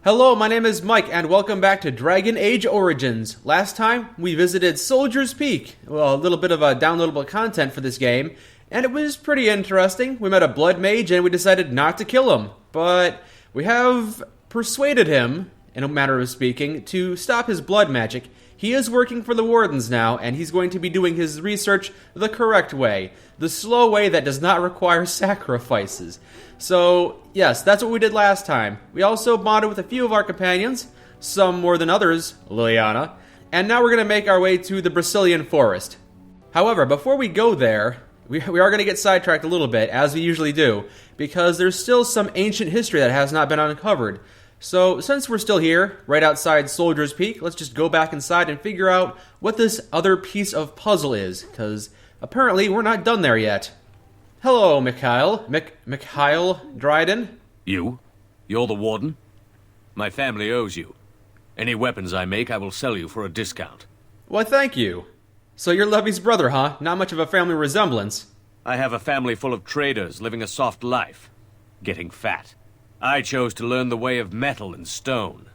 Hello, my name is Mike, and welcome back to Dragon Age Origins. Last time, we visited Soldier's Peak, well, a little bit of downloadable content for this game, and it was pretty interesting. We met a blood mage, and we decided not to kill him, but we have persuaded him, in a manner of speaking, to stop his blood magic. He is working for the Wardens now, and he's going to be doing his research the correct way. The slow way that does not require sacrifices. So, yes, that's what we did last time. We also bonded with a few of our companions, some more than others, Liliana, and now we're going to make our way to the Brecilian forest. However, before we go there, we are going to get sidetracked a little bit, as we usually do, because there's still some ancient history that has not been uncovered. So, since we're still here, right outside Soldier's Peak, let's just go back inside and figure out what this other piece of puzzle is, because apparently we're not done there yet. Hello, Mikhail. Mikhail Dryden? You? You're the warden? My family owes you. Any weapons I make, I will sell you for a discount. Why, thank you. So you're Levy's brother, huh? Not much of a family resemblance. I have a family full of traders living a soft life, getting fat. I chose to learn the way of metal and stone.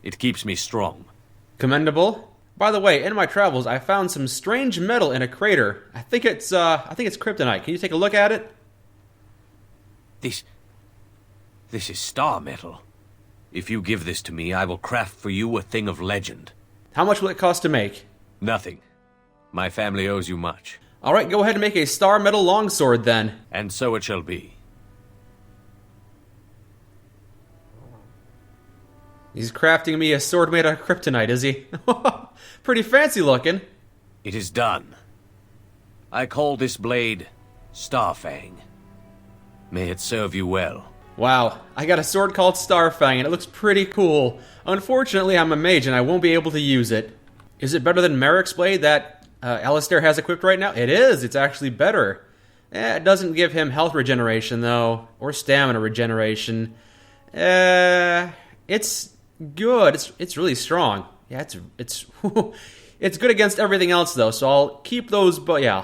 It keeps me strong. Commendable. By the way, in my travels, I found some strange metal in a crater. I think it's kryptonite. Can you take a look at it? This is star metal. If you give this to me, I will craft for you a thing of legend. How much will it cost to make? Nothing. My family owes you much. All right, go ahead and make a star metal longsword then. And so it shall be. He's crafting me a sword made out of kryptonite, is he? Pretty fancy looking. It is done. I call this blade Starfang. May it serve you well. Wow, I got a sword called Starfang, and it looks pretty cool. Unfortunately, I'm a mage, and I won't be able to use it. Is it better than Merrick's blade that Alistair has equipped right now? It is. It's actually better. It doesn't give him health regeneration, though, or stamina regeneration. It's good. It's really strong. Yeah, it's it's good against everything else though. So I'll keep those. But yeah,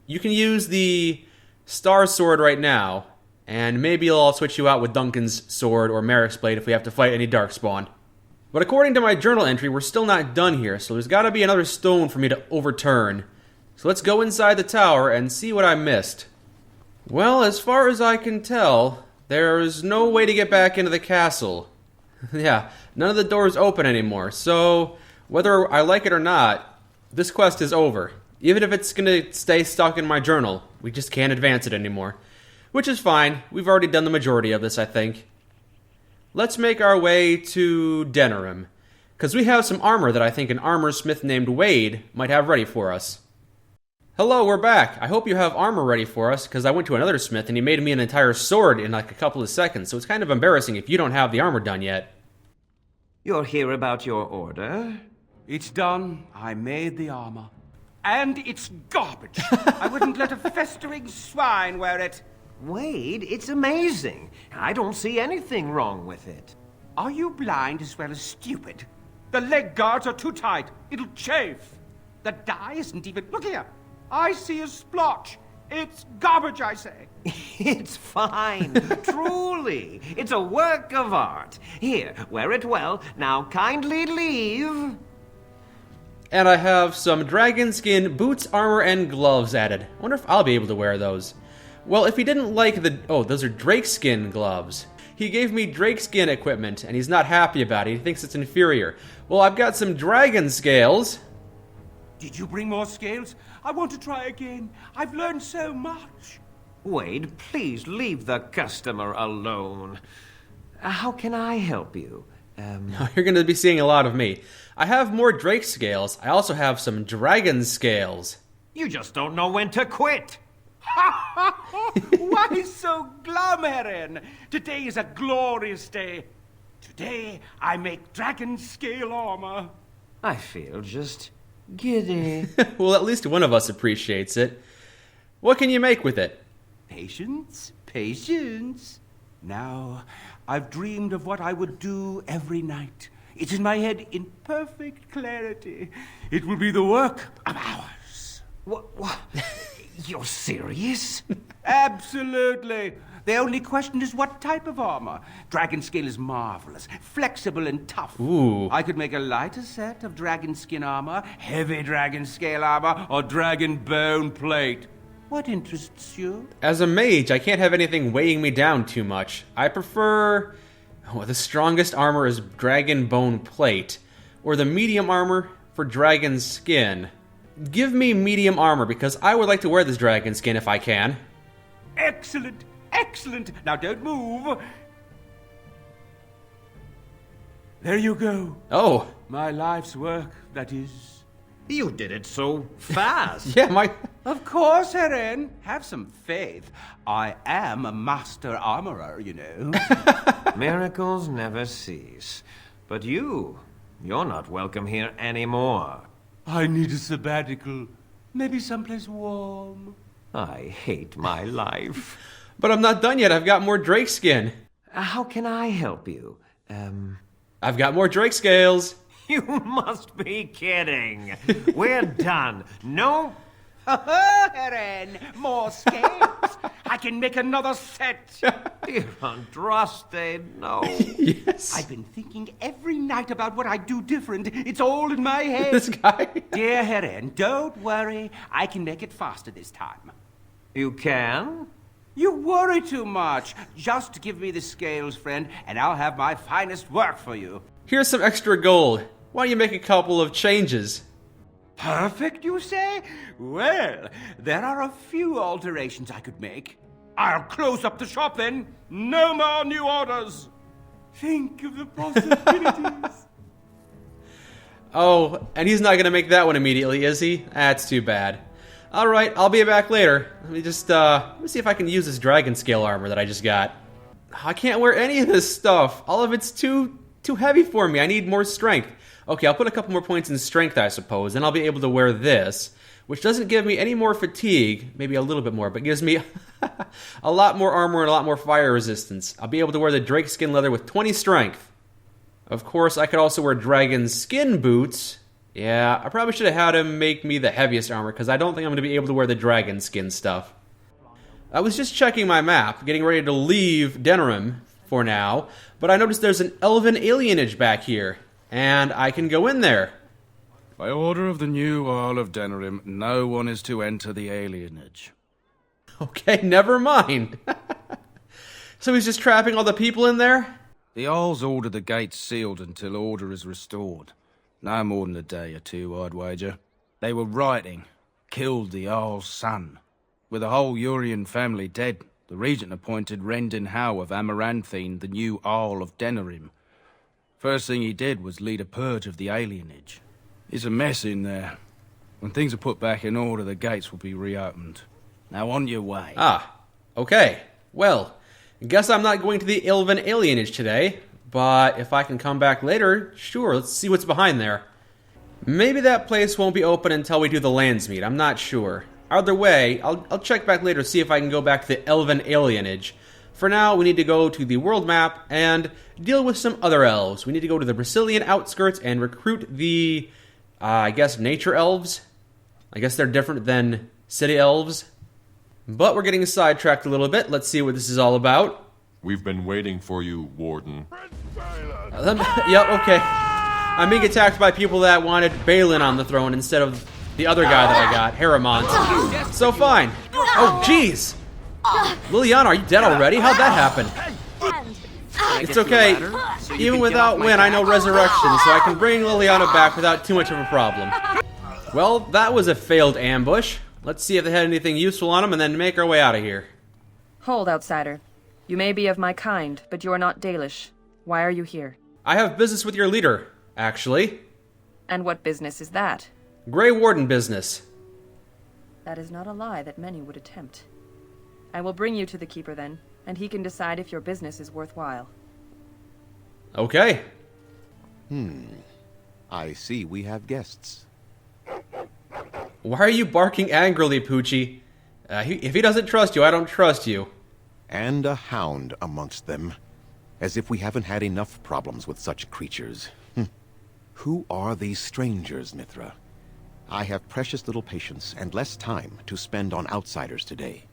you can use the Star Sword right now, and maybe I'll switch you out with Duncan's sword or Merrick's blade if we have to fight any Darkspawn. But according to my journal entry, we're still not done here. So there's got to be another stone for me to overturn. So let's go inside the tower and see what I missed. Well, as far as I can tell, there's no way to get back into the castle. Yeah, none of the doors open anymore, so whether I like it or not, this quest is over. Even if it's gonna stay stuck in my journal, we just can't advance it anymore. Which is fine, we've already done the majority of this, I think. Let's make our way to Denerim, because we have some armor that I think an armor smith named Wade might have ready for us. Hello, we're back. I hope you have armor ready for us, because I went to another smith and he made me an entire sword in like a couple of seconds, so it's kind of embarrassing if you don't have the armor done yet. You're here about your order? It's done. I made the armor. And it's garbage. I wouldn't let a festering swine wear it. Wade, it's amazing. I don't see anything wrong with it. Are you blind as well as stupid? The leg guards are too tight. It'll chafe. The dye isn't even... Look here. I see a splotch. It's garbage, I say. It's fine. Truly. It's a work of art. Here, wear it well. Now kindly leave. And I have some dragon skin boots, armor, and gloves added. I wonder if I'll be able to wear those. Well, if he didn't like the... Oh, those are drake skin gloves. He gave me drake skin equipment, and he's not happy about it. He thinks it's inferior. Well, I've got some dragon scales. Did you bring more scales? I want to try again. I've learned so much. Wade, please leave the customer alone. How can I help you? You're going to be seeing a lot of me. I have more drake scales. I also have some dragon scales. You just don't know when to quit. Why so glum, Erin? Today is a glorious day. Today I make dragon scale armor. I feel just giddy. Well, at least one of us appreciates it. What can you make with it? Patience, patience. Now, I've dreamed of what I would do every night. It's in my head in perfect clarity. It will be the work of hours. What? You're serious? Absolutely. The only question is what type of armor. Dragon skin is marvelous, flexible and tough. Ooh. I could make a lighter set of dragon skin armor, heavy dragon scale armor, or dragon bone plate. What interests you? As a mage, I can't have anything weighing me down too much. I prefer... Oh, the strongest armor is dragon bone plate, or the medium armor for dragon skin. Give me medium armor, because I would like to wear this dragon skin if I can. Excellent, excellent. Now don't move. There you go. Oh. My life's work, that is. You did it so fast. Yeah, my... Of course, Heren. Have some faith. I am a master armorer, you know. Miracles never cease. But you're not welcome here anymore. I need a sabbatical. Maybe someplace warm. I hate my life. But I'm not done yet. I've got more drake skin. How can I help you? I've got more drake scales. You must be kidding. We're done. No. Heren, more scales. I can make another set. Dear Andraste, no. Yes. I've been thinking every night about what I do different. It's all in my head. This guy. Dear Heren, don't worry. I can make it faster this time. You can? You worry too much. Just give me the scales, friend, and I'll have my finest work for you. Here's some extra gold. Why don't you make a couple of changes? Perfect, you say? Well, there are a few alterations I could make. I'll close up the shop then. No more new orders. Think of the possibilities. Oh, and he's not going to make that one immediately, is he? That's too bad. Alright, I'll be back later. Let me just, let me see if I can use this dragon scale armor that I just got. I can't wear any of this stuff. All of it's too heavy for me. I need more strength. Okay, I'll put a couple more points in strength, I suppose, and I'll be able to wear this, which doesn't give me any more fatigue, maybe a little bit more, but gives me a lot more armor and a lot more fire resistance. I'll be able to wear the drake skin leather with 20 strength. Of course, I could also wear dragon skin boots. Yeah, I probably should have had him make me the heaviest armor, because I don't think I'm going to be able to wear the dragon skin stuff. I was just checking my map, getting ready to leave Denerim for now, but I noticed there's an Elven alienage back here, and I can go in there. By order of the new Earl of Denerim, no one is to enter the alienage. Okay, never mind. So he's just trapping all the people in there? The Earls ordered the gates sealed until order is restored. No more than a day or two, I'd wager. They were rioting, killed the Earl's son. With the whole Urian family dead, the regent appointed Rendin Howe of Amaranthine the new Earl of Denerim. First thing he did was lead a purge of the alienage. It's a mess in there. When things are put back in order, the gates will be reopened. Now on your way. Ah, okay. Well, guess I'm not going to the Elven alienage today, but if I can come back later, sure, let's see what's behind there. Maybe that place won't be open until we do the Landsmeet, I'm not sure. Either way, I'll check back later to see if I can go back to the Elven alienage. For now, we need to go to the world map and deal with some other elves. We need to go to the Brecilian outskirts and recruit the, I guess, nature elves? I guess they're different than city elves. But we're getting sidetracked a little bit. Let's see what this is all about. We've been waiting for you, Warden. Yep, okay. I'm being attacked by people that wanted Balin on the throne instead of the other guy that I got, Haramont. So fine. Oh, jeez. Liliana, are you dead already? How'd that happen? It's okay. Even without Win, I know Resurrection, so I can bring Liliana back without too much of a problem. Well, that was a failed ambush. Let's see if they had anything useful on them and then make our way out of here. Hold, outsider. You may be of my kind, but you are not Dalish. Why are you here? I have business with your leader, actually. And what business is that? Grey Warden business. That is not a lie that many would attempt. I will bring you to the Keeper then, and he can decide if your business is worthwhile. Okay. I see we have guests. Why are you barking angrily, Poochie? If he doesn't trust you, I don't trust you. And a hound amongst them. As if we haven't had enough problems with such creatures. Who are these strangers, Mithra? I have precious little patience and less time to spend on outsiders today.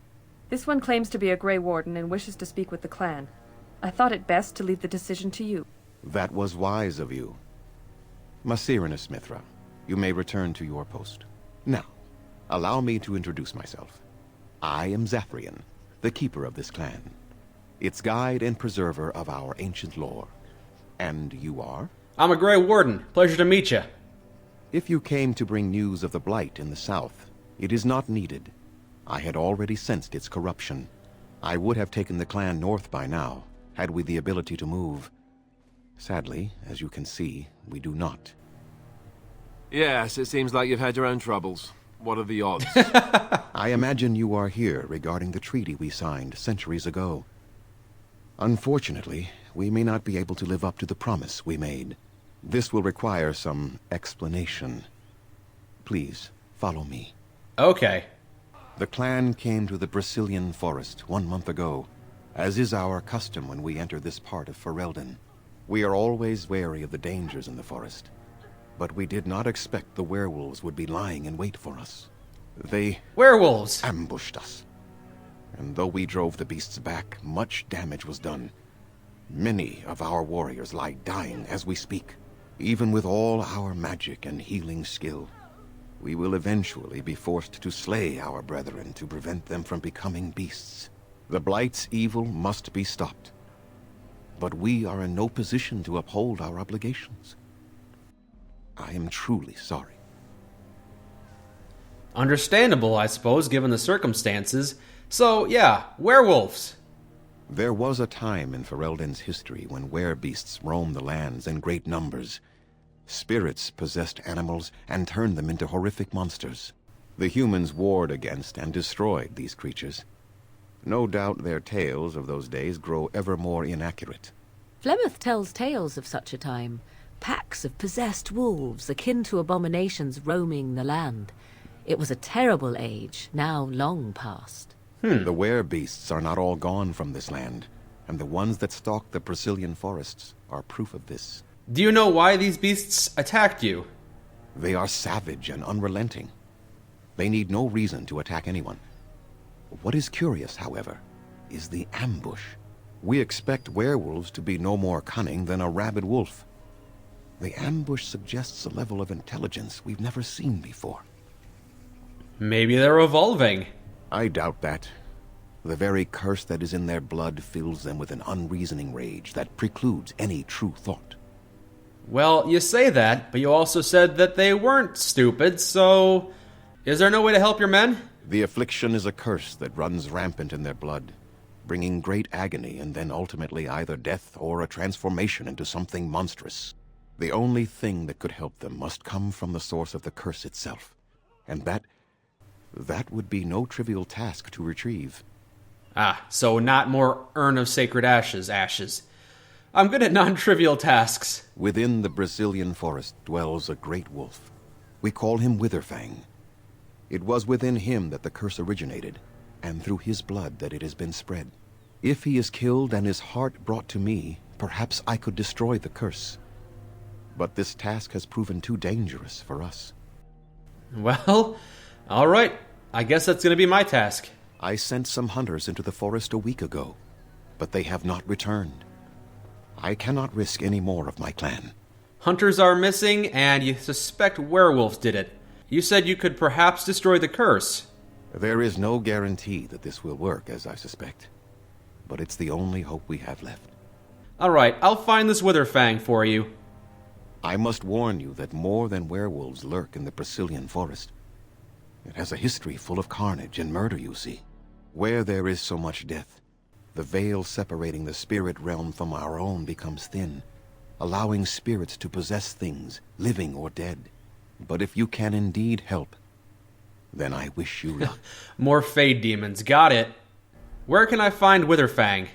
This one claims to be a Grey Warden and wishes to speak with the clan. I thought it best to leave the decision to you. That was wise of you. Masirinus Mithra, you may return to your post. Now, allow me to introduce myself. I am Zafrian, the keeper of this clan, its guide and preserver of our ancient lore. And you are? I'm a Grey Warden. Pleasure to meet you. If you came to bring news of the Blight in the south, it is not needed. I had already sensed its corruption. I would have taken the clan north by now, had we the ability to move. Sadly, as you can see, we do not. Yes, it seems like you've had your own troubles. What are the odds? I imagine you are here regarding the treaty we signed centuries ago. Unfortunately, we may not be able to live up to the promise we made. This will require some explanation. Please, follow me. Okay. The clan came to the Brecilian forest 1 month ago, as is our custom when we enter this part of Ferelden. We are always wary of the dangers in the forest, but we did not expect the werewolves would be lying in wait for us. They Werewolves! ambushed us. And though we drove the beasts back, much damage was done. Many of our warriors lie dying as we speak. Even with all our magic and healing skill, we will eventually be forced to slay our brethren to prevent them from becoming beasts. The Blight's evil must be stopped. But we are in no position to uphold our obligations. I am truly sorry. Understandable, I suppose, given the circumstances. So, yeah, werewolves. There was a time in Ferelden's history when werebeasts roamed the lands in great numbers. Spirits possessed animals and turned them into horrific monsters. The humans warred against and destroyed these creatures. No doubt their tales of those days grow ever more inaccurate. Flemeth tells tales of such a time. Packs of possessed wolves, akin to abominations roaming the land. It was a terrible age, now long past. The werebeasts are not all gone from this land, and the ones that stalk the Brecilian forests are proof of this. Do you know why these beasts attacked you? They are savage and unrelenting. They need no reason to attack anyone. What is curious, however, is the ambush. We expect werewolves to be no more cunning than a rabid wolf. The ambush suggests a level of intelligence we've never seen before. Maybe they're evolving. I doubt that. The very curse that is in their blood fills them with an unreasoning rage that precludes any true thought. Well, you say that, but you also said that they weren't stupid, so... Is there no way to help your men? The affliction is a curse that runs rampant in their blood, bringing great agony and then ultimately either death or a transformation into something monstrous. The only thing that could help them must come from the source of the curse itself, and that would be no trivial task to retrieve. Ah, so not more Urn of Sacred Ashes. I'm good at non-trivial tasks. Within the Brecilian forest dwells a great wolf. We call him Witherfang. It was within him that the curse originated, and through his blood that it has been spread. If he is killed and his heart brought to me, perhaps I could destroy the curse. But this task has proven too dangerous for us. Well, all right. I guess that's going to be my task. I sent some hunters into the forest a week ago, but they have not returned. I cannot risk any more of my clan. Hunters are missing, and you suspect werewolves did it. You said you could perhaps destroy the curse. There is no guarantee that this will work, as I suspect. But it's the only hope we have left. All right, I'll find this Witherfang for you. I must warn you that more than werewolves lurk in the Brecilian forest. It has a history full of carnage and murder, you see. Where there is so much death, the veil separating the spirit realm from our own becomes thin, allowing spirits to possess things, living or dead. But if you can indeed help, then I wish you luck. More Fade Demons, got it. Where can I find Witherfang?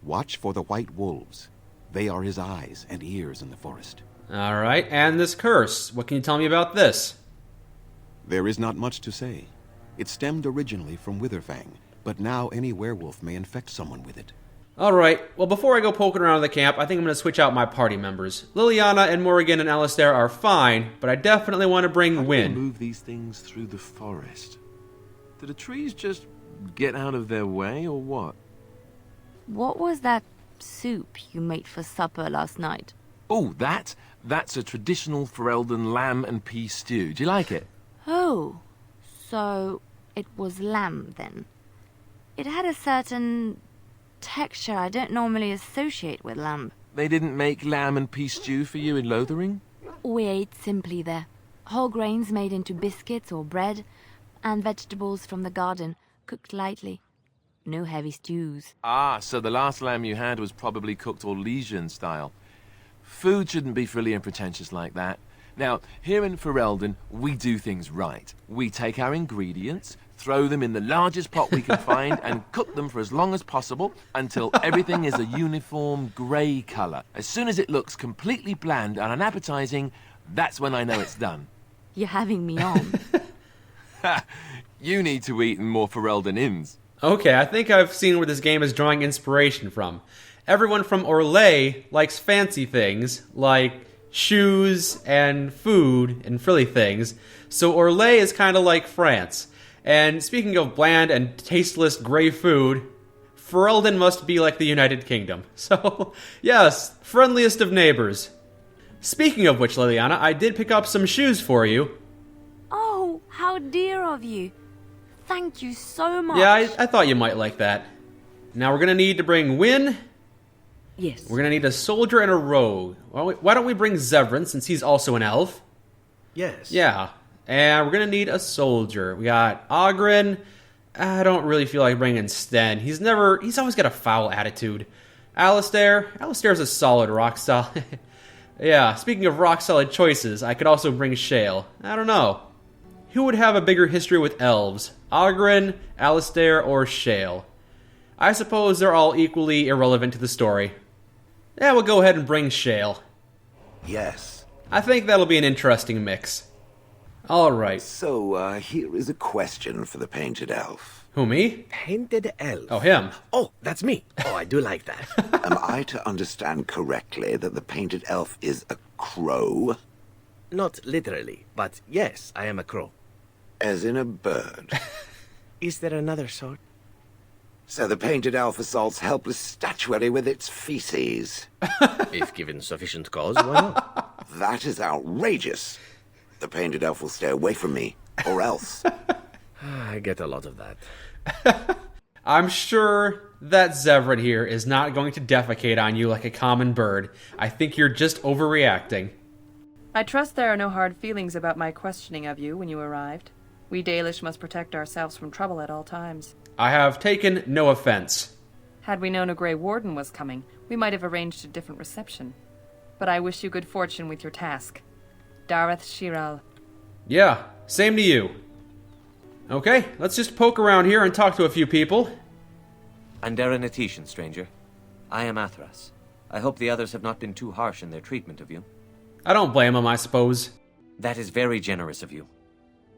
Watch for the white wolves. They are his eyes and ears in the forest. All right, and this curse. What can you tell me about this? There is not much to say. It stemmed originally from Witherfang, but now any werewolf may infect someone with it. All right, well, before I go poking around the camp, I think I'm going to switch out my party members. Liliana and Morrigan and Alistair are fine, but I definitely want to bring Wynn. Move these things through the forest. Do the trees just get out of their way, or what? What was that soup you made for supper last night? Oh, that's a traditional Ferelden lamb and pea stew. Do you like it? Oh, so it was lamb then. It had a certain texture I don't normally associate with lamb. They didn't make lamb and pea stew for you in Lothering? We ate simply there. Whole grains made into biscuits or bread, and vegetables from the garden, cooked lightly. No heavy stews. Ah, so the last lamb you had was probably cooked Orlesian style. Food shouldn't be frilly and pretentious like that. Now, here in Ferelden, we do things right. We take our ingredients, throw them in the largest pot we can find, and cook them for as long as possible until everything is a uniform grey colour. As soon as it looks completely bland and unappetizing, that's when I know it's done. You're having me on. You need to eat in more Ferelden inns. Okay, I think I've seen where this game is drawing inspiration from. Everyone from Orlais likes fancy things, like shoes and food and frilly things, so Orlais is kind of like France. And speaking of bland and tasteless grey food, Ferelden must be like the United Kingdom. So, yes, friendliest of neighbors. Speaking of which, Liliana, I did pick up some shoes for you. Oh, how dear of you. Thank you so much. Yeah, I thought you might like that. Now we're going to need to bring Wynn. Yes. We're going to need a soldier and a rogue. Well, why don't we bring Zevran, since he's also an elf? Yes. Yeah. And we're going to need a soldier. We got Oghren. I don't really feel like bringing Sten. He's always got a foul attitude. Alistair's a solid rock solid. Yeah, speaking of rock solid choices, I could also bring Shale. I don't know. Who would have a bigger history with elves? Oghren, Alistair, or Shale? I suppose they're all equally irrelevant to the story. Yeah, we'll go ahead and bring Shale. Yes. I think that'll be an interesting mix. Alright. So, here is a question for the Painted Elf. Who, me? Painted Elf? Oh, him. Oh, that's me. Oh, I do like that. Am I to understand correctly that the Painted Elf is a crow? Not literally, but yes, I am a crow. As in a bird? Is there another sort? So the Painted Elf assaults helpless statuary with its feces. If given sufficient cause, why not? That is outrageous. The Painted Elf will stay away from me, or else. I get a lot of that. I'm sure that Zevran here is not going to defecate on you like a common bird. I think you're just overreacting. I trust there are no hard feelings about my questioning of you when you arrived. We Dalish must protect ourselves from trouble at all times. I have taken no offense. Had we known a Grey Warden was coming, we might have arranged a different reception. But I wish you good fortune with your task. Dareth Shiral. Yeah, same to you. Okay, let's just poke around here and talk to a few people. I'm Darren Atishan, stranger. I am Athras. I hope the others have not been too harsh in their treatment of you. I don't blame them, I suppose. That is very generous of you.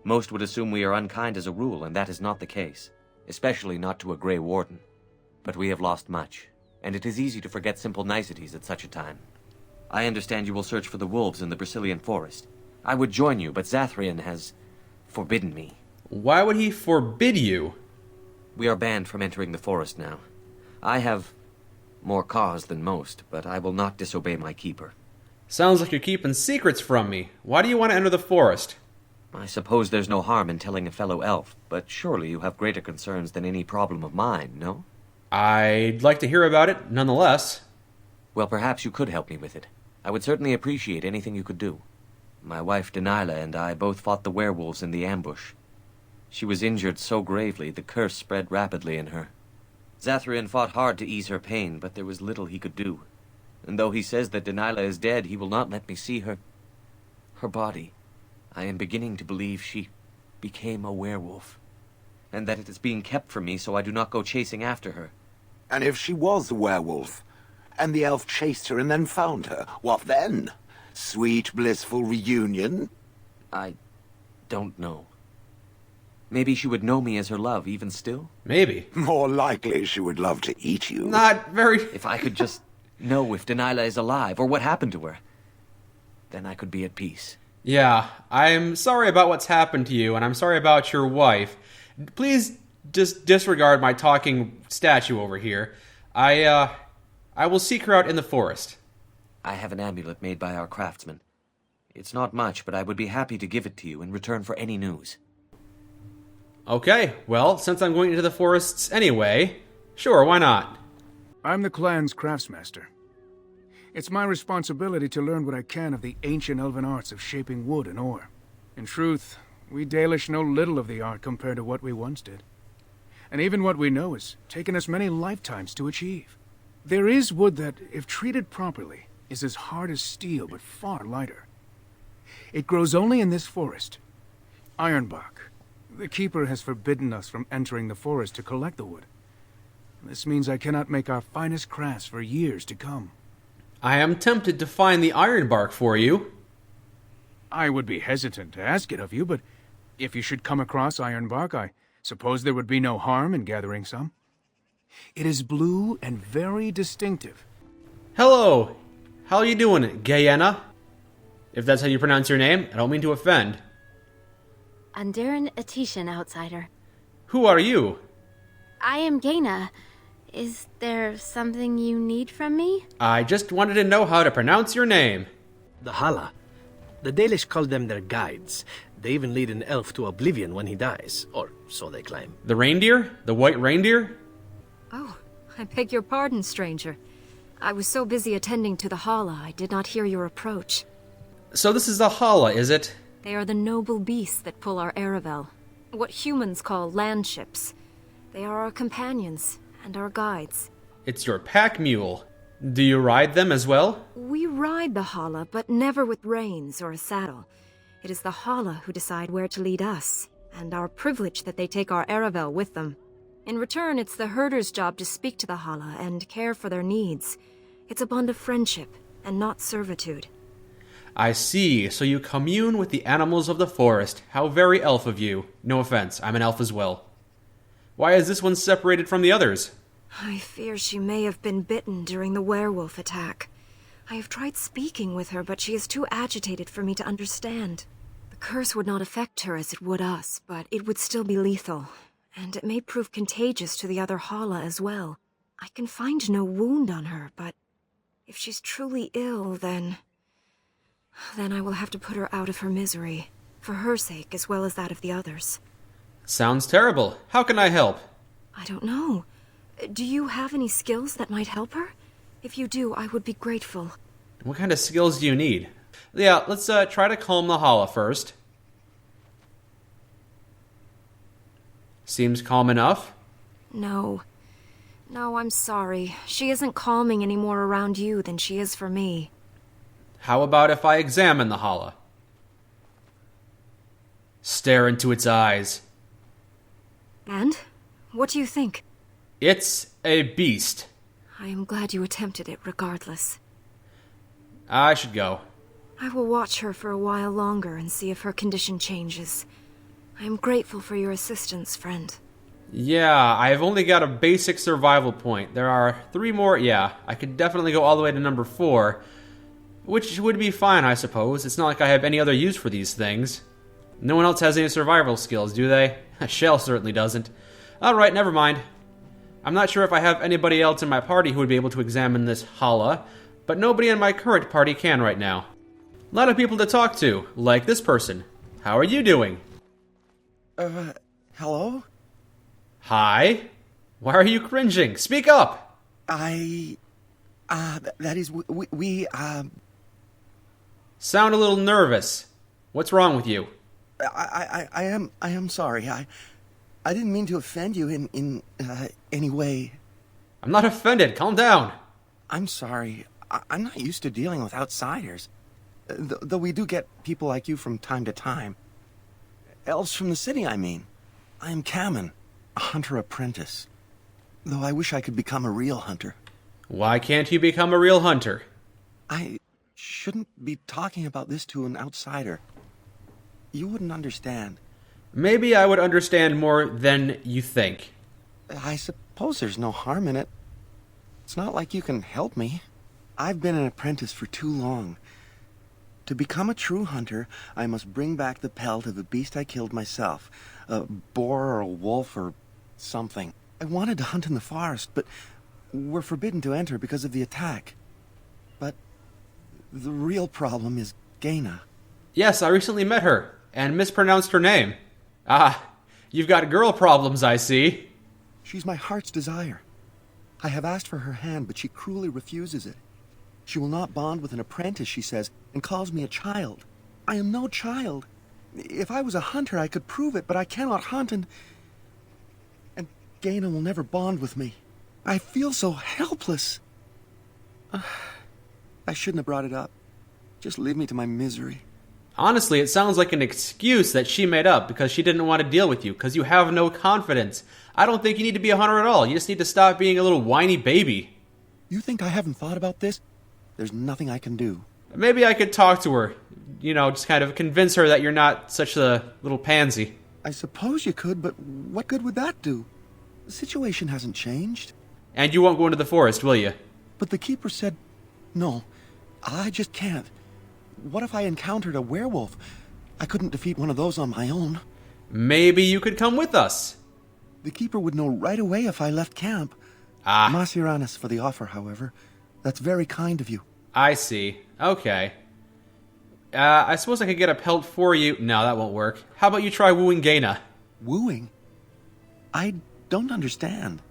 Most would assume we are unkind as a rule, and that is not the case. Especially not to a Grey Warden. But we have lost much, and it is easy to forget simple niceties at such a time. I understand you will search for the wolves in the Brecilian forest. I would join you, but Zathrian has forbidden me. Why would he forbid you? We are banned from entering the forest now. I have more cause than most, but I will not disobey my keeper. Sounds like you're keeping secrets from me. Why do you want to enter the forest? I suppose there's no harm in telling a fellow elf, but surely you have greater concerns than any problem of mine, no? I'd like to hear about it, nonetheless. Well, perhaps you could help me with it. I would certainly appreciate anything you could do. My wife Denilah and I both fought the werewolves in the ambush. She was injured so gravely, the curse spread rapidly in her. Zathrian fought hard to ease her pain, but there was little he could do. And though he says that Denilah is dead, he will not let me see her body. I am beginning to believe she became a werewolf, and that it is being kept from me so I do not go chasing after her. And if she was a werewolf, and the elf chased her and then found her, what then? Sweet, blissful reunion? I don't know. Maybe she would know me as her love, even still? Maybe. More likely she would love to eat you. Not very... If I could just know if Denilah is alive, or what happened to her, then I could be at peace. Yeah, I'm sorry about what's happened to you, and I'm sorry about your wife. Please disregard my talking statue over here. I will seek her out in the forest. I have an amulet made by our craftsman. It's not much, but I would be happy to give it to you in return for any news. Okay, well, since I'm going into the forests anyway, sure, why not? I'm the clan's craftsmaster. It's my responsibility to learn what I can of the ancient elven arts of shaping wood and ore. In truth, we Dalish know little of the art compared to what we once did. And even what we know has taken us many lifetimes to achieve. There is wood that, if treated properly, is as hard as steel but far lighter. It grows only in this forest. Ironbark. The keeper has forbidden us from entering the forest to collect the wood. This means I cannot make our finest crafts for years to come. I am tempted to find the ironbark for you. I would be hesitant to ask it of you, but if you should come across ironbark, I suppose there would be no harm in gathering some. It is blue and very distinctive. Hello. How are you doing, Guyena? If that's how you pronounce your name, I don't mean to offend. Andiran Atishan, outsider. Who are you? I am Gaina. Is there something you need from me? I just wanted to know how to pronounce your name. The Hala. The Dalish call them their guides. They even lead an elf to oblivion when he dies, or so they claim. The reindeer? The white reindeer? Oh, I beg your pardon, stranger. I was so busy attending to the Hala, I did not hear your approach. So this is the Hala, is it? They are the noble beasts that pull our Aravel. What humans call landships. They are our companions and our guides. It's your pack mule. Do you ride them as well? We ride the Hala, but never with reins or a saddle. It is the Hala who decide where to lead us, and our privilege that they take our Aravel with them. In return, it's the herder's job to speak to the Hala and care for their needs. It's a bond of friendship, and not servitude. I see, so you commune with the animals of the forest. How very elf of you. No offense, I'm an elf as well. Why is this one separated from the others? I fear she may have been bitten during the werewolf attack. I have tried speaking with her, but she is too agitated for me to understand. The curse would not affect her as it would us, but it would still be lethal, and it may prove contagious to the other Hala as well. I can find no wound on her, but if she's truly ill, then I will have to put her out of her misery, for her sake as well as that of the others. Sounds terrible. How can I help? I don't know. Do you have any skills that might help her? If you do, I would be grateful. What kind of skills do you need? Yeah, let's try to calm the Hala first. Seems calm enough? No, I'm sorry. She isn't calming any more around you than she is for me. How about if I examine the Hala? Stare into its eyes. And? What do you think? It's a beast. I am glad you attempted it regardless. I should go. I will watch her for a while longer and see if her condition changes. I am grateful for your assistance, friend. Yeah, I've only got a basic survival point. There are 3 more. Yeah, I could definitely go all the way to number 4. Which would be fine, I suppose. It's not like I have any other use for these things. No one else has any survival skills, do they? Shell certainly doesn't. Alright, never mind. I'm not sure if I have anybody else in my party who would be able to examine this Hala, but nobody in my current party can right now. A lot of people to talk to, like this person. How are you doing? Hello? Hi? Why are you cringing? Speak up! That is, we Sound a little nervous. What's wrong with you? I am sorry. I didn't mean to offend you in any way. I'm not offended. Calm down. I'm sorry. I'm not used to dealing with outsiders. Though we do get people like you from time to time. Elves from the city, I mean. I am Kamen, a hunter apprentice. Though I wish I could become a real hunter. Why can't you become a real hunter? I shouldn't be talking about this to an outsider. You wouldn't understand. Maybe I would understand more than you think. I suppose there's no harm in it. It's not like you can help me. I've been an apprentice for too long. To become a true hunter, I must bring back the pelt of a beast I killed myself. A boar or a wolf or something. I wanted to hunt in the forest, but we're forbidden to enter because of the attack. But the real problem is Gaina. Yes, I recently met her, and mispronounced her name. Ah, you've got girl problems, I see. She's my heart's desire. I have asked for her hand, but she cruelly refuses it. She will not bond with an apprentice, she says, and calls me a child. I am no child. If I was a hunter, I could prove it, but I cannot hunt, and Gaina will never bond with me. I feel so helpless. I shouldn't have brought it up. Just leave me to my misery. Honestly, it sounds like an excuse that she made up because she didn't want to deal with you, because you have no confidence. I don't think you need to be a hunter at all. You just need to stop being a little whiny baby. You think I haven't thought about this? There's nothing I can do. Maybe I could talk to her. You know, just kind of convince her that you're not such a little pansy. I suppose you could, but what good would that do? The situation hasn't changed. And you won't go into the forest, will you? But the keeper said, no, I just can't. What if I encountered a werewolf? I couldn't defeat one of those on my own. Maybe you could come with us. The keeper would know right away if I left camp. Masiranis for the offer, however. That's very kind of you. I see. Okay. I suppose I could get a pelt for you. No, that won't work. How about you try wooing Gaina? Wooing? I don't understand.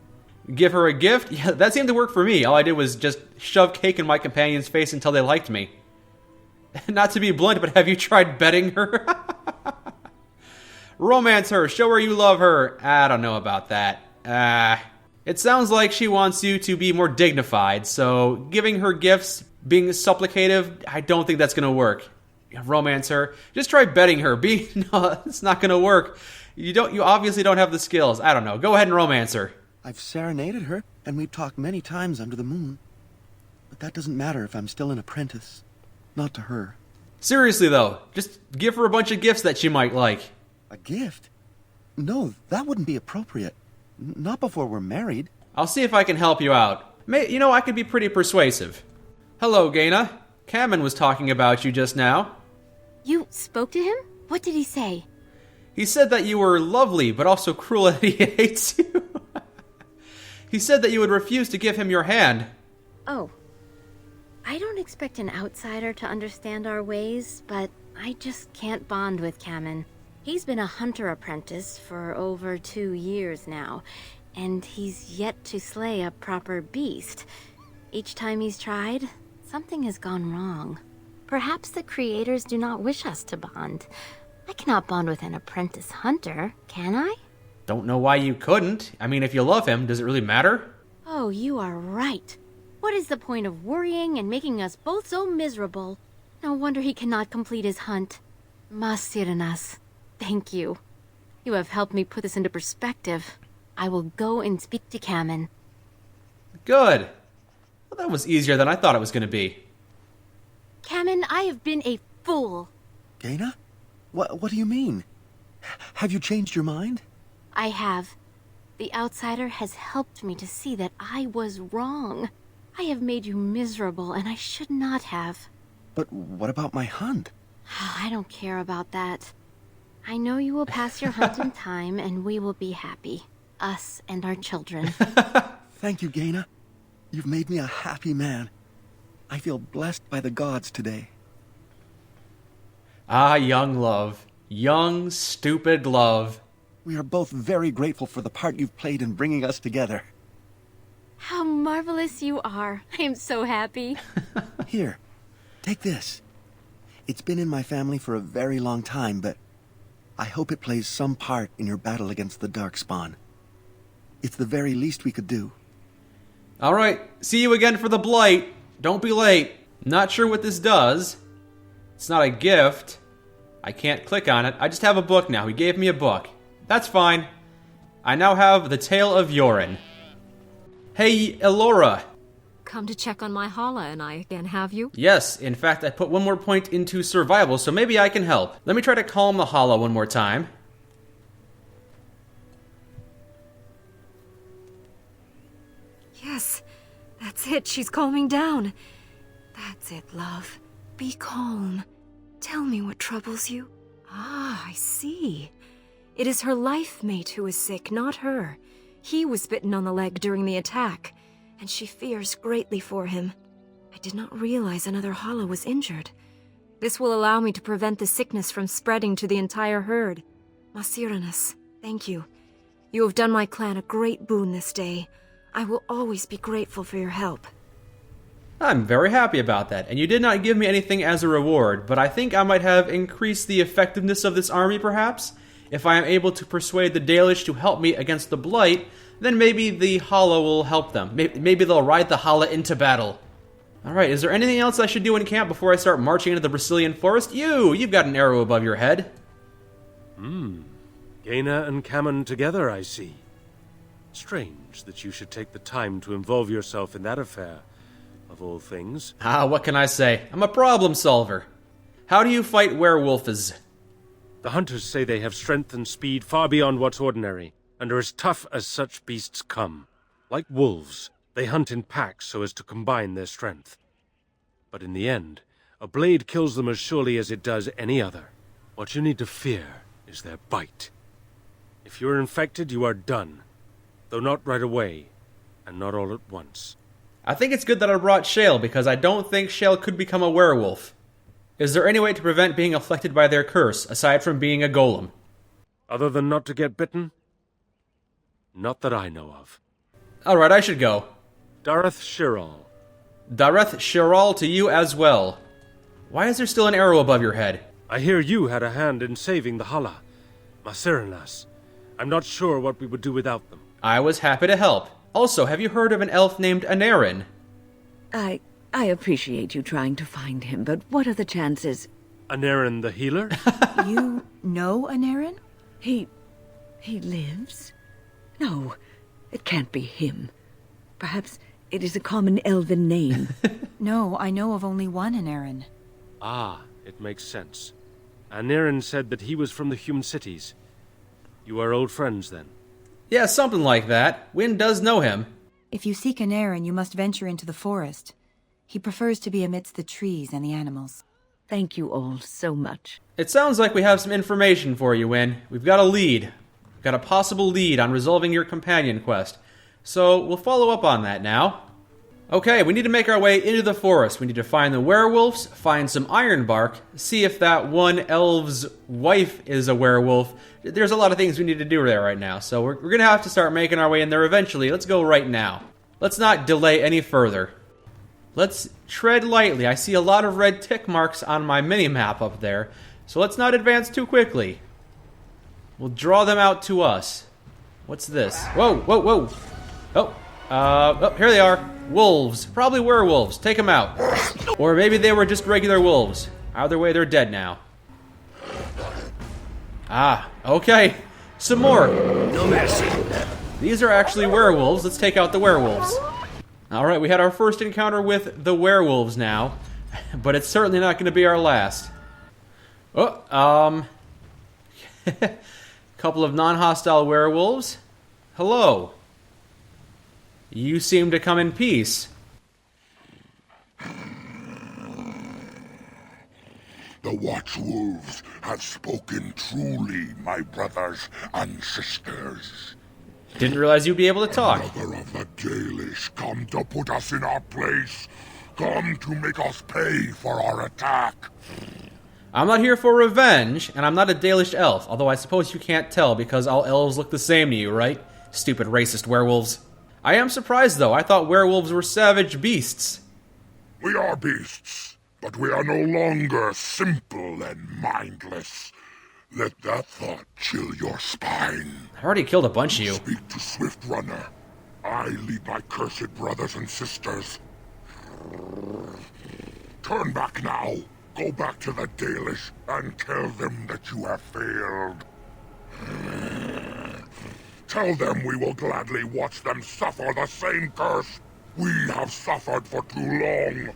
Give her a gift? Yeah, that seemed to work for me. All I did was just shove cake in my companion's face until they liked me. Not to be blunt, but have you tried betting her? Romance her. Show her you love her. I don't know about that. It sounds like she wants you to be more dignified, so giving her gifts, being supplicative, I don't think that's going to work. Romance her. Just try betting her. No, it's not going to work. You obviously don't have the skills. I don't know. Go ahead and romance her. I've serenaded her, and we've talked many times under the moon. But that doesn't matter if I'm still an apprentice. Not to her. Seriously, though, just give her a bunch of gifts that she might like. A gift? No, that wouldn't be appropriate. Not before we're married. I'll see if I can help you out. I could be pretty persuasive. Hello, Gaina. Cameron was talking about you just now. You spoke to him? What did he say? He said that you were lovely, but also cruel and he hates you. He said that you would refuse to give him your hand. Oh. I don't expect an outsider to understand our ways, but I just can't bond with Cameron. He's been a hunter apprentice for over 2 years now, and he's yet to slay a proper beast. Each time he's tried, something has gone wrong. Perhaps the creators do not wish us to bond. I cannot bond with an apprentice hunter, can I? Don't know why you couldn't. I mean, if you love him, does it really matter? Oh, you are right. What is the point of worrying and making us both so miserable? No wonder he cannot complete his hunt. Masiranas, thank you. You have helped me put this into perspective. I will go and speak to Cameron. Good. Well, that was easier than I thought it was going to be. Cameron, I have been a fool. Gaina? What do you mean? Have you changed your mind? I have. The outsider has helped me to see that I was wrong. I have made you miserable, and I should not have. But what about my hunt? I don't care about that. I know you will pass your hunt in time, and we will be happy. Us and our children. Thank you, Gaina. You've made me a happy man. I feel blessed by the gods today. Ah, young love. Young, stupid love. We are both very grateful for the part you've played in bringing us together. How marvelous you are. I am so happy. Here, take this. It's been in my family for a very long time, but I hope it plays some part in your battle against the Darkspawn. It's the very least we could do. All right, see you again for the Blight. Don't be late. Not sure what this does. It's not a gift. I can't click on it. I just have a book now. He gave me a book. That's fine. I now have the Tale of Yorin. Hey, Elora. Come to check on my Hala and I again, have you? Yes, in fact, I put one more point into survival, so maybe I can help. Let me try to calm the Hala one more time. Yes, that's it. She's calming down. That's it, love. Be calm. Tell me what troubles you. Ah, I see. It is her life mate who is sick, not her. He was bitten on the leg during the attack, and she fears greatly for him. I did not realize another Hala was injured. This will allow me to prevent the sickness from spreading to the entire herd. Masiranus, thank you. You have done my clan a great boon this day. I will always be grateful for your help. I'm very happy about that, and you did not give me anything as a reward, but I think I might have increased the effectiveness of this army, perhaps? If I am able to persuade the Dalish to help me against the Blight, then maybe the Hala will help them. Maybe they'll ride the Hala into battle. Alright, is there anything else I should do in camp before I start marching into the Brecilian forest? You've got an arrow above your head. Gaina and Cammon together, I see. Strange that you should take the time to involve yourself in that affair, of all things. What can I say? I'm a problem solver. How do you fight werewolves? The hunters say they have strength and speed far beyond what's ordinary, and are as tough as such beasts come. Like wolves, they hunt in packs so as to combine their strength. But in the end, a blade kills them as surely as it does any other. What you need to fear is their bite. If you are infected, you are done. Though not right away, and not all at once. I think it's good that I brought Shale, because I don't think Shale could become a werewolf. Is there any way to prevent being afflicted by their curse, aside from being a golem? Other than not to get bitten? Not that I know of. Alright, I should go. Dareth Shiral. Dareth Shiral to you as well. Why is there still an arrow above your head? I hear you had a hand in saving the Hala. Masiranas. I'm not sure what we would do without them. I was happy to help. Also, have you heard of an elf named Denerim? I appreciate you trying to find him, but what are the chances? Denerim the healer? You know Denerim? He lives? No, it can't be him. Perhaps it is a common elven name. No, I know of only one Denerim. It makes sense. Denerim said that he was from the human cities. You are old friends, then? Yeah, something like that. Wynn does know him. If you seek Denerim, you must venture into the forest. He prefers to be amidst the trees and the animals. Thank you all so much. It sounds like we have some information for you, Wynn. We've got a lead. We've got a possible lead on resolving your companion quest. So we'll follow up on that now. Okay, we need to make our way into the forest. We need to find the werewolves, find some ironbark, see if that one elf's wife is a werewolf. There's a lot of things we need to do there right now, so we're going to have to start making our way in there eventually. Let's go right now. Let's not delay any further. Let's tread lightly. I see a lot of red tick marks on my mini-map up there, so let's not advance too quickly. We'll draw them out to us. What's this? Whoa, whoa, whoa. Oh, here they are. Wolves. Probably werewolves. Take them out. Or maybe they were just regular wolves. Either way, they're dead now. Okay. Some more. No mercy. These are actually werewolves. Let's take out the werewolves. Alright, we had our first encounter with the werewolves now. But it's certainly not going to be our last. Couple of non-hostile werewolves. Hello. You seem to come in peace. The Watchwolves have spoken truly, my brothers and sisters. Didn't realize you'd be able to talk. Brother of the Dalish, come to put us in our place. Come to make us pay for our attack. I'm not here for revenge, and I'm not a Dalish elf, although I suppose you can't tell because all elves look the same to you, right? Stupid racist werewolves. I am surprised, though. I thought werewolves were savage beasts. We are beasts, but we are no longer simple and mindless. Let that thought chill your spine. I already killed a bunch of you. Speak to Swift Runner. I lead my cursed brothers and sisters. Turn back now. Go back to the Dalish and tell them that you have failed. Tell them we will gladly watch them suffer the same curse we have suffered for too long.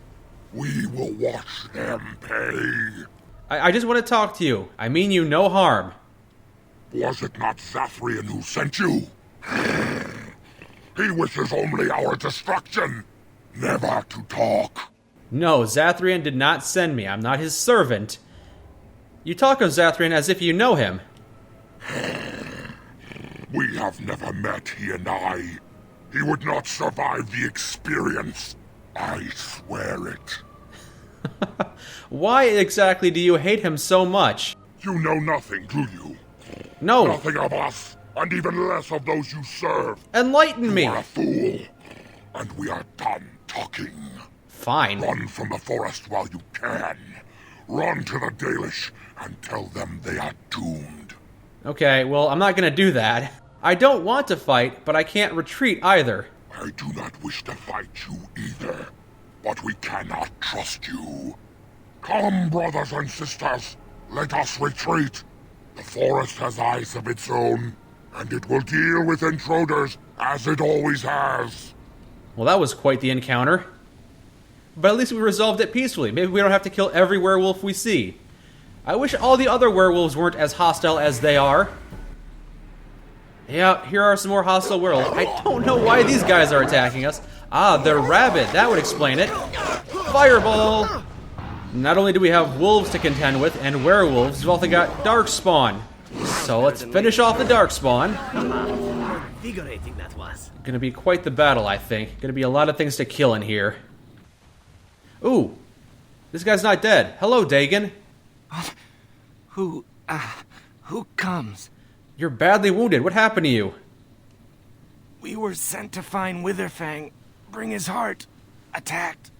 We will watch them pay. I just want to talk to you. I mean you no harm. Was it not Zathrian who sent you? He wishes only our destruction, never to talk. No, Zathrian did not send me. I'm not his servant. You talk of Zathrian as if you know him. We have never met, he and I. He would not survive the experience. I swear it. Why exactly do you hate him so much? You know nothing, do you? No. Nothing of us, and even less of those you serve. Enlighten me. You are a fool, and we are done talking. Fine. Run from the forest while you can. Run to the Dalish and tell them they are doomed. Okay, well, I'm not gonna do that. I don't want to fight, but I can't retreat either. I do not wish to fight you either, but we cannot trust you. Come, brothers and sisters, let us retreat. The forest has eyes of its own, and it will deal with intruders as it always has. Well, that was quite the encounter. But at least we resolved it peacefully. Maybe we don't have to kill every werewolf we see. I wish all the other werewolves weren't as hostile as they are. Yeah, here are some more hostile werewolves. I don't know why these guys are attacking us. Ah, they're rabid. That would explain it. Fireball! Not only do we have wolves to contend with and werewolves, we've also got Darkspawn. So let's finish off the Darkspawn. Invigorating that was. Gonna be quite the battle, I think. Gonna be a lot of things to kill in here. Ooh, this guy's not dead. Hello, Dagon. Who comes? You're badly wounded. What happened to you? We were sent to find Witherfang, bring his heart. Attacked.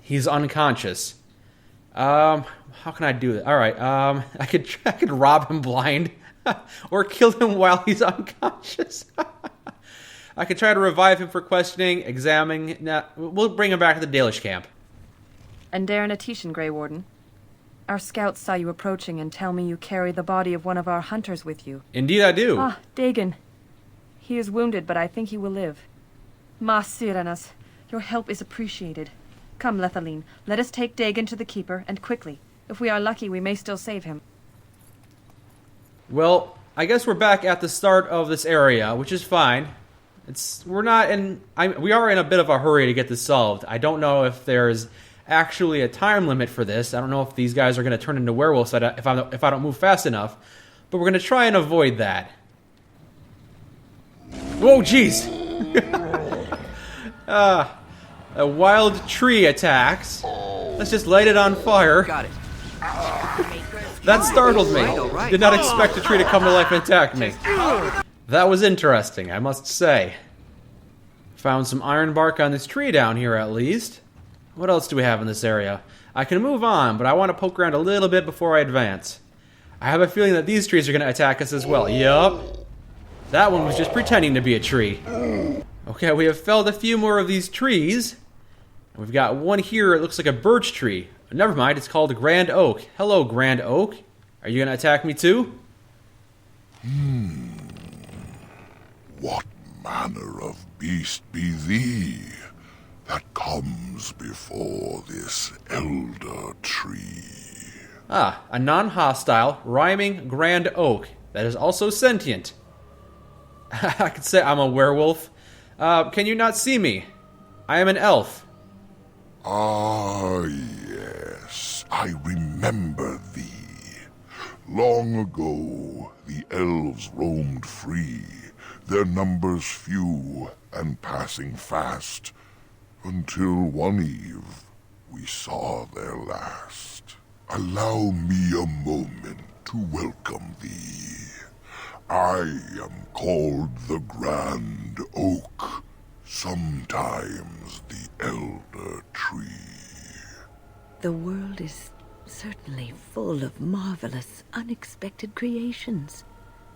He's unconscious. How can I do that? All right. I could rob him blind, or kill him while he's unconscious. I could try to revive him for questioning, examining. Nah, we'll bring him back to the Dalish camp. And Darren Atishan, Grey Warden. Our scouts saw you approaching and tell me you carry the body of one of our hunters with you. Indeed I do. Ah, Dagon. He is wounded, but I think he will live. Ma Siranas, your help is appreciated. Come, Lethaline, let us take Dagon to the Keeper, and quickly. If we are lucky, we may still save him. Well, I guess we're back at the start of this area, which is fine. We are in a bit of a hurry to get this solved. I don't know if there's actually a time limit for this. I don't know if these guys are going to turn into werewolves if I don't move fast enough. But we're going to try and avoid that. Whoa, jeez! A wild tree attacks. Let's just light it on fire. Got it. That startled me. Did not expect a tree to come to life and attack me. That was interesting, I must say. Found some iron bark on this tree down here, at least. What else do we have in this area? I can move on, but I want to poke around a little bit before I advance. I have a feeling that these trees are going to attack us as well. Yup. That one was just pretending to be a tree. Okay, we have felled a few more of these trees. We've got one here, it looks like a birch tree. Never mind, it's called a Grand Oak. Hello, Grand Oak. Are you going to attack me too? What manner of beast be thee that comes before this elder tree? Ah, a non-hostile, rhyming Grand Oak that is also sentient. I could say I'm a werewolf. Can you not see me? I am an elf. Ah, yes, I remember thee. Long ago, the elves roamed free, their numbers few and passing fast, until one eve we saw their last. Allow me a moment to welcome thee. I am called the Grand Oak, sometimes the Elder Tree. The world is certainly full of marvelous, unexpected creations.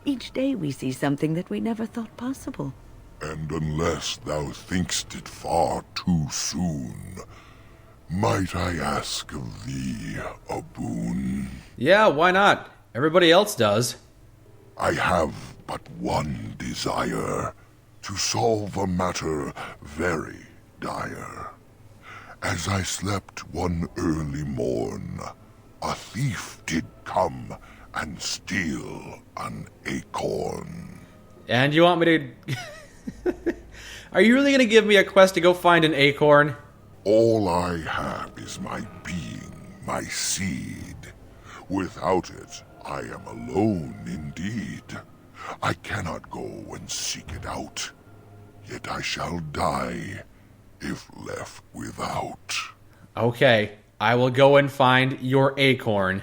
Each day we see something that we never thought possible. And unless thou think'st it far too soon, might I ask of thee a boon? Yeah, why not? Everybody else does. I have but one desire, to solve a matter very dire. As I slept one early morn, a thief did come and steal an acorn. And you want me to... Are you really going to give me a quest to go find an acorn? All I have is my being, my seed. Without it, I am alone indeed. I cannot go and seek it out. Yet I shall die if left without. Okay, I will go and find your acorn.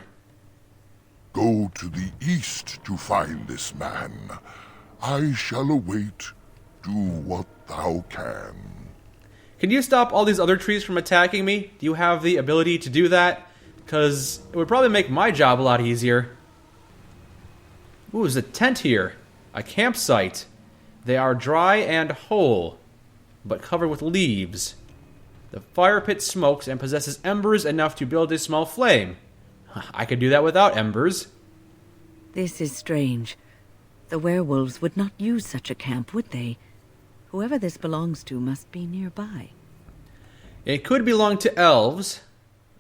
Go to the east to find this man. I shall await. Do what thou can. Can you stop all these other trees from attacking me? Do you have the ability to do that? Because it would probably make my job a lot easier. Ooh, there's a tent here. A campsite. They are dry and whole, but covered with leaves. The fire pit smokes and possesses embers enough to build a small flame. I could do that without embers. This is strange. The werewolves would not use such a camp, would they? Whoever this belongs to must be nearby. It could belong to elves,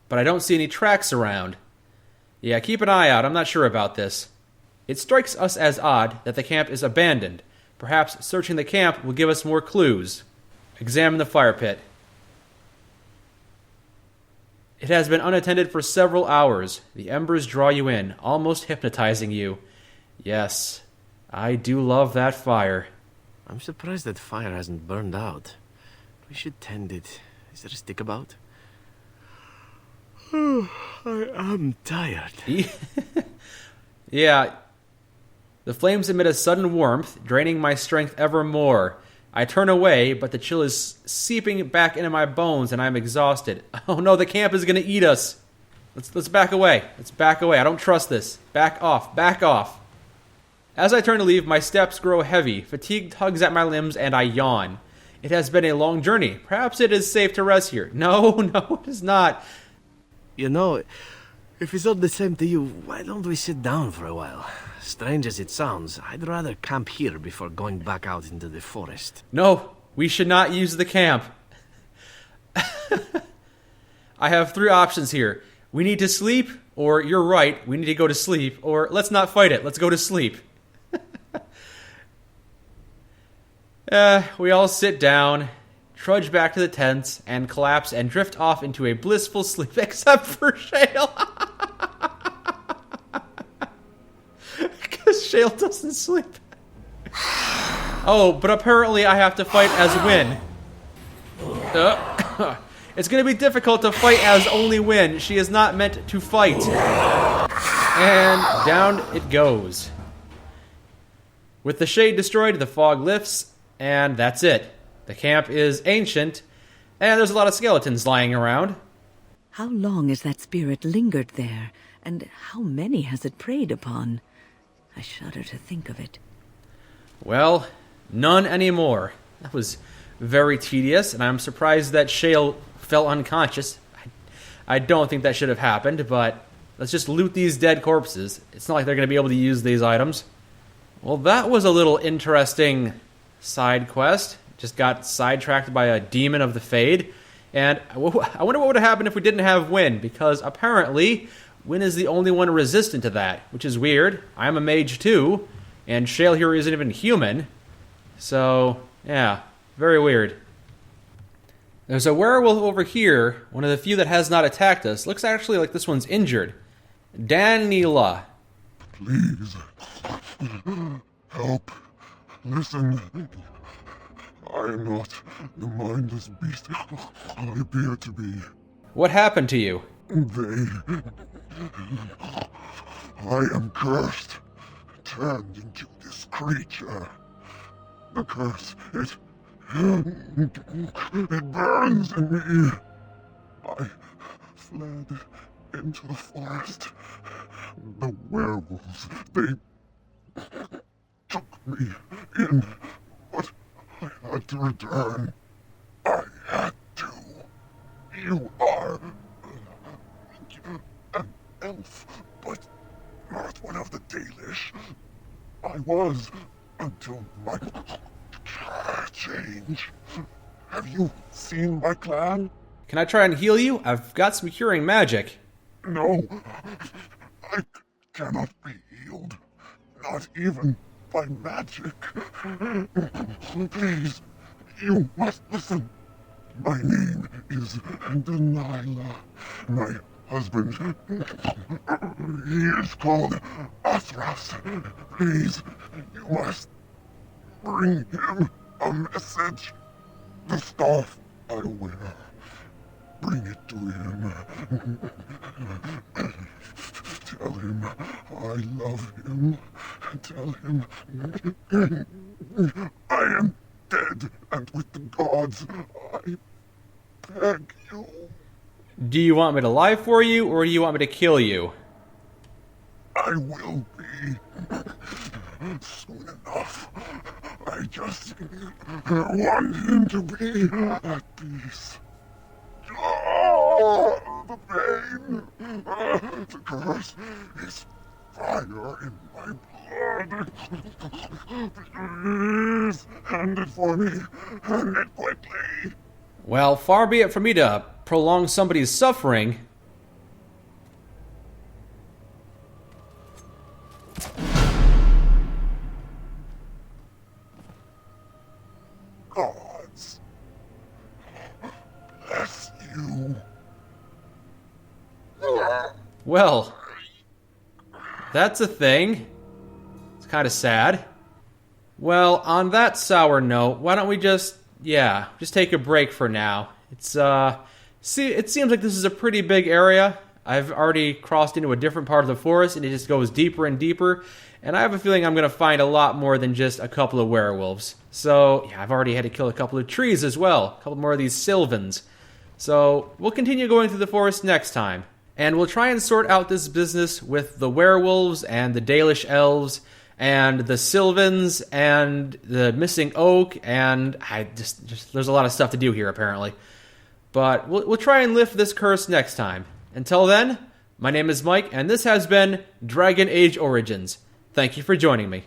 but I don't see any tracks around. Yeah, keep an eye out. I'm not sure about this. It strikes us as odd that the camp is abandoned. Perhaps searching the camp will give us more clues. Examine the fire pit. It has been unattended for several hours. The embers draw you in, almost hypnotizing you. Yes, I do love that fire. I'm surprised that fire hasn't burned out. We should tend it. Is there a stick about? I am tired. Yeah. The flames emit a sudden warmth, draining my strength ever more. I turn away, but the chill is seeping back into my bones, and I'm exhausted. Oh no, the camp is going to eat us. Let's back away. Let's back away. I don't trust this. Back off. Back off. As I turn to leave, my steps grow heavy. Fatigue tugs at my limbs, and I yawn. It has been a long journey. Perhaps it is safe to rest here. No, it is not. You know, if it's all the same to you, why don't we sit down for a while? Strange as it sounds, I'd rather camp here before going back out into the forest. No, we should not use the camp. I have 3 options here. We need to sleep, or you're right, we need to go to sleep, or let's not fight it, let's go to sleep. We all sit down, trudge back to the tents, and collapse and drift off into a blissful sleep, except for Shale. Because Shale doesn't sleep. Oh, but apparently I have to fight as Win. It's going to be difficult to fight as only Win. She is not meant to fight. And down it goes. With the shade destroyed, the fog lifts, and that's it. The camp is ancient, and there's a lot of skeletons lying around. How long has that spirit lingered there, and how many has it preyed upon? I shudder to think of it. Well, none anymore. That was very tedious, and I'm surprised that Shale fell unconscious. I don't think that should have happened, but let's just loot these dead corpses. It's not like they're going to be able to use these items. Well, that was a little interesting side quest. Just got sidetracked by a demon of the Fade. And I wonder what would have happened if we didn't have Win, because apparently Win is the only one resistant to that, which is weird. I'm a mage too, and Shale here isn't even human. So, yeah, very weird. There's a werewolf over here, one of the few that has not attacked us. Looks actually like this one's injured. Danila. Please, help. Listen. I am not the mindless beast I appear to be. What happened to you? I am cursed, turned into this creature. The curse, it burns in me. I fled into the forest. The werewolves, they took me in, but I had to return. I had to. You are an elf, but not one of the Dalish. I was until my change. Have you seen my clan? Can I try and heal you? I've got some curing magic. No, I cannot be healed. Not even by magic. Please, you must listen. My name is Delilah. My husband. He is called Athras. Please, you must bring him a message. The staff I wear. Bring it to him. Tell him I love him. Tell him I am dead, and with the gods, I beg you. Do you want me to lie for you, or do you want me to kill you? I will be soon enough. I just want him to be at peace. Oh, the pain! The curse is fire in my blood. Please, hand it for me. Hand it quickly. Well, far be it from me to prolong somebody's suffering. Gods, bless you. Well, that's a thing. It's kind of sad. Well, on that sour note, why don't we just take a break for now. It seems like this is a pretty big area. I've already crossed into a different part of the forest, and it just goes deeper and deeper. And I have a feeling I'm going to find a lot more than just a couple of werewolves. So, yeah, I've already had to kill a couple of trees as well. A couple more of these sylvans. So, we'll continue going through the forest next time. And we'll try and sort out this business with the werewolves and the Dalish elves and the sylvans and the missing oak, and there's a lot of stuff to do here apparently. But we'll try and lift this curse next time. Until then, my name is Mike, and this has been Dragon Age Origins. Thank you for joining me.